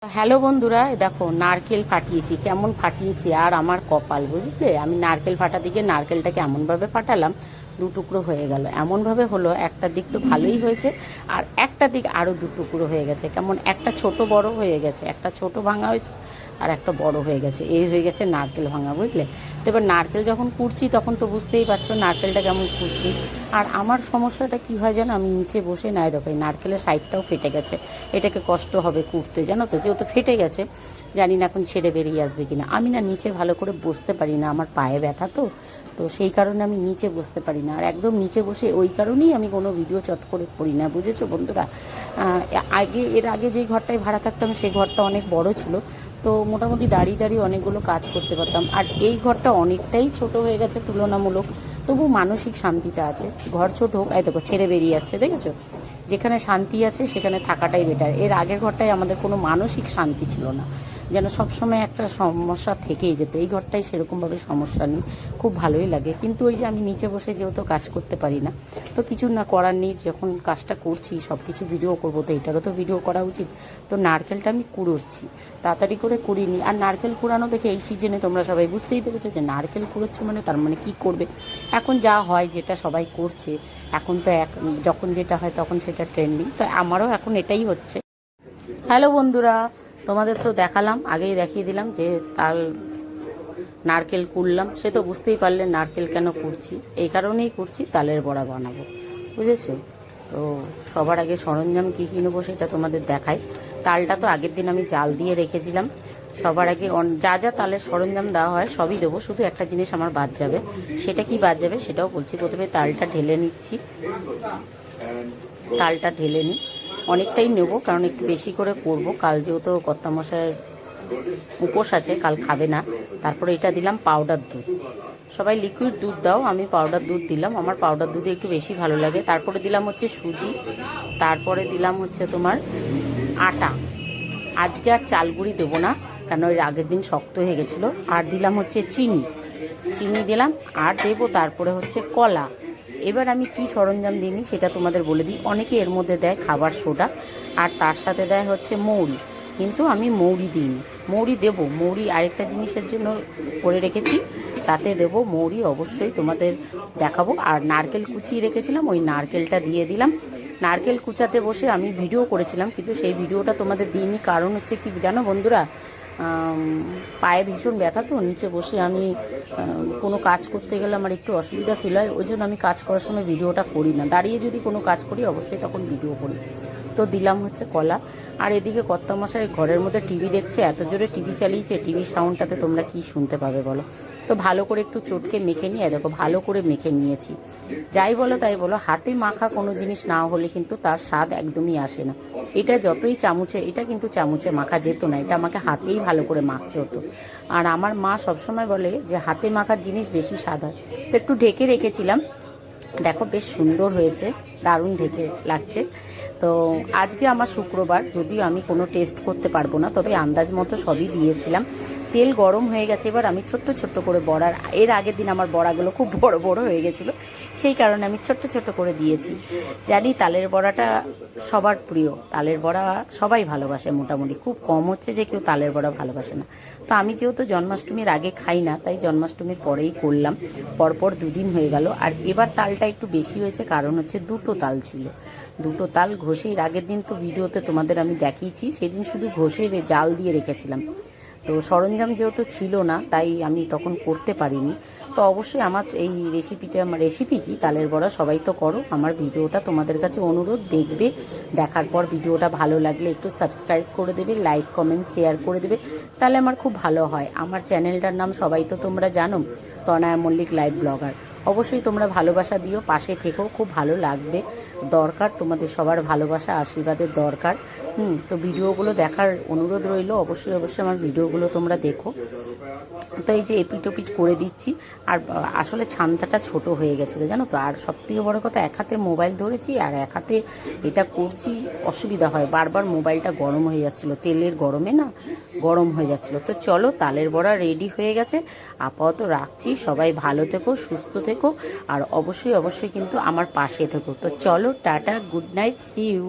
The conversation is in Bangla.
হ্যালো বন্ধুরা, দেখো নারকেল ফাটিয়েছি, কেমন ফাটিয়েছি আর আমার কপাল, বুঝলে? আমি নারকেল ফাটা দিকে নারকেলটাকে এমনভাবে ফাটালাম, দু টুকরো হয়ে গেল। এমনভাবে হলো, একটা দিক তো ভালোই হয়েছে আর একটা দিক আরও দু টুকরো হয়ে গেছে। কেমন একটা ছোট বড় হয়ে গেছে, একটা ছোট ভাঙা হয়েছে আর একটা বড় হয়ে গেছে। এই হয়ে গেছে নারকেল ভাঙা, বুঝলে? তো এবার নারকেল যখন কুড়ছি তখন তো বুঝতেই পারছো নারকেলটা কেমন কুড়ছি। আর আমার সমস্যাটা কি হয় জানো, আমি নিচে বসে নাই দেখো নারকেলের সাইডটাও ফেটে গেছে। এটাকে কষ্ট হবে কুড়তে, জানো তো, যেহেতু ফেটে গেছে। জানি না এখন ছেড়ে বেরিয়ে আসবে কিনা। আমি না নিচে ভালো করে বসতে পারি না, আমার পায়ে ব্যথা তো তো সেই কারণে আমি নিচে বসতে পারি না। আর একদম নিচে বসে ওই কারণেই আমি কোনো ভিডিও চট করে করি না, বুঝেছো বন্ধুরা? এর আগে যেই ঘরটায় ভাড়া থাকতাম সেই ঘরটা অনেক বড় ছিল, তো মোটামুটি দাঁড়িয়ে দাঁড়িয়ে অনেকগুলো কাজ করতে পারতাম। আর এই ঘরটা অনেকটাই ছোট হয়ে গেছে তুলনামূলক, তবু মানসিক শান্তিটা আছে। ঘর ছোট হোক, এই দেখো ছেড়ে বেরিয়ে আসছে, দেখেছো? যেখানে শান্তি আছে সেখানে থাকাটাই বেটার। এর আগের ঘরটায় আমাদের কোনো মানসিক শান্তি ছিল না, যেন সবসময় একটা সমস্যা থেকেই যেত। এই ঘরটায় সেরকমভাবে সমস্যা নেই, খুব ভালোই লাগে। কিন্তু ওই যে আমি নিচে বসে যেহেতু কাজ করতে পারি না, তো কিছু না করার নেই। যখন কাজটা করছি সব কিছু ভিডিও করবো, তো এটারও তো ভিডিও করা উচিত। তো নারকেলটা আমি কুড়োচ্ছি, তাড়াতাড়ি করে কুড়িনি। আর নারকেল কুড়ানো দেখে এই সিজনে তোমরা সবাই বুঝতেই পেরেছো যে নারকেল কুড়োচ্ছে মানে তার মানে কী করবে। এখন যা হয়, যেটা সবাই করছে এখন, তো যখন যেটা হয় তখন সেটা ট্রেন্ডিং, তো আমারও এখন এটাই হচ্ছে। হ্যালো বন্ধুরা, তোমাদের তো দেখালাম, আগেই দেখিয়ে দিলাম যে নারকেল কুড়লাম। সে তো বুঝতেই পারলে নারকেল কেন কুড়ছি। এই কারণেই কুড়ছি, তালের বড়া বানাবো, বুঝেছো? তো সবার আগে সরঞ্জাম কী কী নেবো সেটা তোমাদের দেখাই। তালটা তো আগের দিন আমি জাল দিয়ে রেখেছিলাম। সবার আগে যা যা তালের সরঞ্জাম দেওয়া হয় সবই দেবো, শুধু একটা জিনিস আমার বাদ যাবে। সেটা কি বাদ যাবে সেটাও বলছি। প্রথমে তালটা ঢেলে নিচ্ছি, তালটা ঢেলে নিই। অনেকটাই নেব কারণ একটু বেশি করে করব, কাল যেহেতু কর্তামশায়ের উপোস আছে, কাল খাবে না। তারপরে এটা দিলাম পাউডার দুধ। সবাই লিকুইড দুধ দাও, আমি পাউডার দুধ দিলাম, আমার পাউডার দুধে একটু বেশি ভালো লাগে। তারপরে দিলাম হচ্ছে সুজি, তারপরে দিলাম হচ্ছে তোমার আটা। আজকে আর চাল গুঁড়ি দেবো না, কেন এর আগের দিন শক্ত হয়ে গেছিলো। আর দিলাম হচ্ছে চিনি, চিনি দিলাম। আর দেবো তারপরে হচ্ছে কলা। এবার আমি কি সরঞ্জাম দিইনি সেটা তোমাদের বলে দিই। অনেকে এর মধ্যে দেয় খাবার সোডা, আর তার সাথে দেয় হচ্ছে মৌরি, কিন্তু আমি মৌরি দিইনি। মৌরি দেবো, মৌরি আরেকটা জিনিসের জন্য করে রেখেছি, তাতে দেবো মৌরি অবশ্যই, তোমাদের দেখাবো। আর নারকেল কুচিয়ে রেখেছিলাম, ওই নারকেলটা দিয়ে দিলাম। নারকেল কুচাতে বসে আমি ভিডিও করেছিলাম, কিন্তু সেই ভিডিওটা তোমাদের দিইনি। কারণ হচ্ছে কি জানো বন্ধুরা, পায়ে ভীষণ ব্যথা, তো নিচে বসে আমি কোনো কাজ করতে গেলে আমার একটু অসুবিধা ফিল হয়। ওই জন্য আমি কাজ করার সময় ভিডিওটা করি না। দাঁড়িয়ে যদি কোনো কাজ করি অবশ্যই তখন ভিডিও করি। তো দিলাম হচ্ছে কলা। আর এদিকে কর্তামশাই ঘরের মধ্যে টিভি দেখছে, এত জোরে টিভি চালিয়েছে, টিভির সাউন্ডটাতে তোমরা কি শুনতে পাবে বলো? তো ভালো করে একটু চটকে মেখে নিয়ে দেখো, ভালো করে মেখে নিয়েছি। যাই বলো তাই বলো, হাতে মাখা কোনো জিনিস না হলে কিন্তু তার স্বাদ একদমই আসে না। এটা যতই চামচে, এটা কিন্তু চামচে মাখা যেত না, এটা আমাকে হাতেই ভালো করে মাখতে হতো। আর আমার মা সবসময় বলে যে হাতে মাখার জিনিস বেশি স্বাদ হয়। তো একটু ঢেকে রেখেছিলাম, দেখো বেশ সুন্দর হয়েছে, দারুণ ঢেকে লাগছে। তো আজকে আমার শুক্রবার, যদিও আমি কোনো টেস্ট করতে পারবো না, তবে আন্দাজ মতো সবই দিয়েছিলাম। তেল গরম হয়ে গেছে, এবার আমি ছোট্ট ছোট্ট করে বড়ার, এর আগের দিন আমার বড়াগুলো খুব বড় বড় হয়ে গেছিলো, সেই কারণে আমি ছোট্ট ছোট্ট করে দিয়েছি। জানি তালের বড়াটা সবার প্রিয়, তালের বড়া সবাই ভালোবাসে মোটামুটি, খুব কম হচ্ছে যে কেউ তালের বড়া ভালোবাসে না। তো আমি যেহেতু জন্মাষ্টমীর আগে খাই না, তাই জন্মাষ্টমীর পরেই করলাম, পরপর দুদিন হয়ে গেল। আর এবার তালটা একটু বেশি হয়েছে, কারণ হচ্ছে দুটো তাল ছিল, দুটো তাল ঘষে। এর আগের দিন তো ভিডিওতে তোমাদের আমি দেখিয়েছি, সেদিন শুধু ঘষে জাল দিয়ে রেখেছিলাম। তো সরঞ্জাম যেহেতু ছিল না তাই আমি তখন করতে পারিনি। তো অবশ্যই আমার এই রেসিপিটা, আমার রেসিপি কি তালের বড়া সবাই তো করো। আমার ভিডিওটা তোমাদের কাছে অনুরোধ, দেখবে, দেখার পর ভিডিওটা ভালো লাগলে একটু সাবস্ক্রাইব করে দেবে, লাইক কমেন্ট শেয়ার করে দেবে, তাহলে আমার খুব ভালো হয়। আমার চ্যানেলটার নাম সবাই তো তোমরা জানো, তনয়া মল্লিক লাইভ ব্লগার। অবশ্যই তোমরা ভালোবাসা দিও, পাশে থেকেও, খুব ভালো লাগবে। দরকার তোমাদের সবার ভালোবাসা, আশীর্বাদের দরকার। তো ভিডিওগুলো দেখার অনুরোধ রইল, অবশ্যই অবশ্যই আমার ভিডিওগুলো তোমরা দেখো। তো এই যে এপিট ওপিট করে দিচ্ছি। আর আসলে ছান্তাটা ছোট হয়ে গেছিলো জানো তো। আর সবথেকে বড় কথা, এক হাতে মোবাইল ধরেছি আর এক হাতে এটা করছি, অসুবিধা হয়, বারবার মোবাইলটা গরম হয়ে যাচ্ছিলো, তেলের গরমে না গরম হয়ে যাচ্ছিলো। তো চলো, তালের বড়া রেডি হয়ে গেছে, আপাতত রাখছি। সবাই ভালো থেকো, সুস্থ থেকো, আর অবশ্যই অবশ্যই কিন্তু আমার পাশে থেকো। তো চলো, tata, good night, see you.